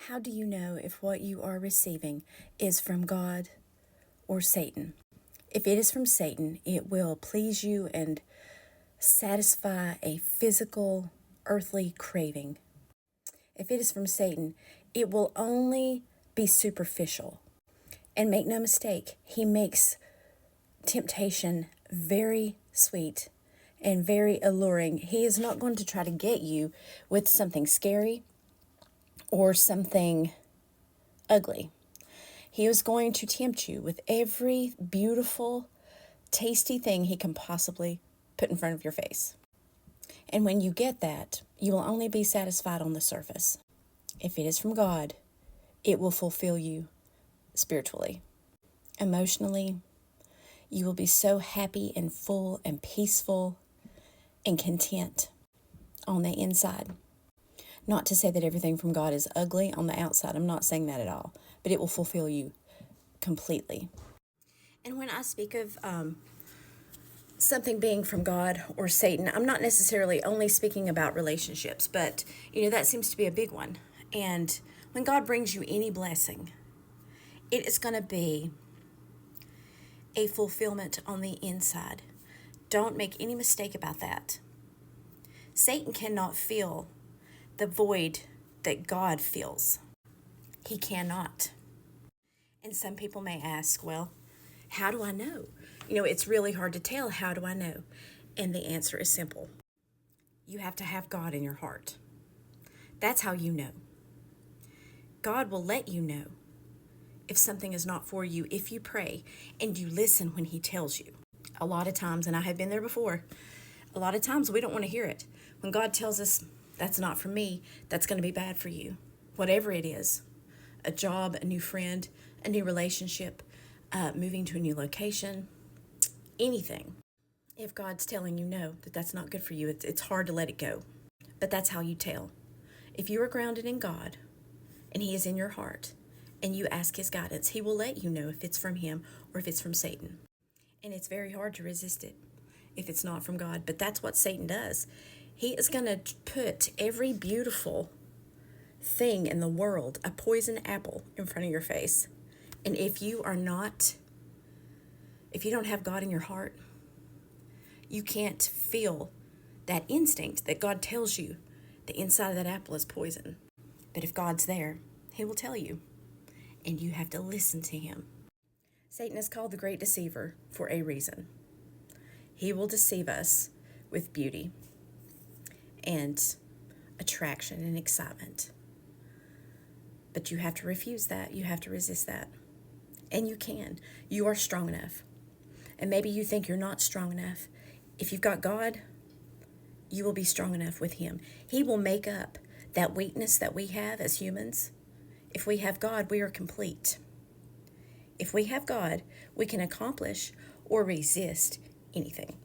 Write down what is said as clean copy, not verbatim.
How do you know if what you are receiving is from God or Satan? If it is from Satan, it will please you and satisfy a physical, earthly craving. If it is from Satan, it will only be superficial. And make no mistake, he makes temptation very sweet and very alluring. He is not going to try to get you with something scary or something ugly. He is going to tempt you with every beautiful, tasty thing he can possibly put in front of your face. And when you get that, you will only be satisfied on the surface. If it is from God, it will fulfill you spiritually. Emotionally, you will be so happy and full and peaceful and content on the inside. Not to say that everything from God is ugly on the outside. I'm not saying that at all. But it will fulfill you completely. And when I speak of something being from God or Satan, I'm not necessarily only speaking about relationships, but that seems to be a big one. And when God brings you any blessing, it is going to be a fulfillment on the inside. Don't make any mistake about that. Satan cannot fill the void that God fills. He cannot. And some people may ask, well, how do I know? It's really hard to tell. How do I know? And the answer is simple. You have to have God in your heart. That's how you know. God will let you know if something is not for you if you pray and you listen when he tells you. A lot of times, and I have been there before, a lot of times we don't want to hear it. When God tells us, that's not for me, that's going to be bad for you. Whatever it is, a job, a new friend, a new relationship, moving to a new location, anything. If God's telling you no, that that's not good for you, it's hard to let it go. But that's how you tell. If you are grounded in God and he is in your heart and you ask his guidance, he will let you know if it's from him or if it's from Satan. And it's very hard to resist it if it's not from God. But that's what Satan does. He is going to put every beautiful thing in the world, a poison apple, in front of your face. And if you don't have God in your heart, you can't feel that instinct that God tells you the inside of that apple is poison. But if God's there, he will tell you, and you have to listen to him. Satan is called the great deceiver for a reason. He will deceive us with beauty and attraction and excitement. But you have to refuse that. You have to resist that. And you can. You are strong enough. And maybe you think you're not strong enough. If you've got God, you will be strong enough with him. He will make up that weakness that we have as humans. If we have God, we are complete. If we have God, we can accomplish or resist anything.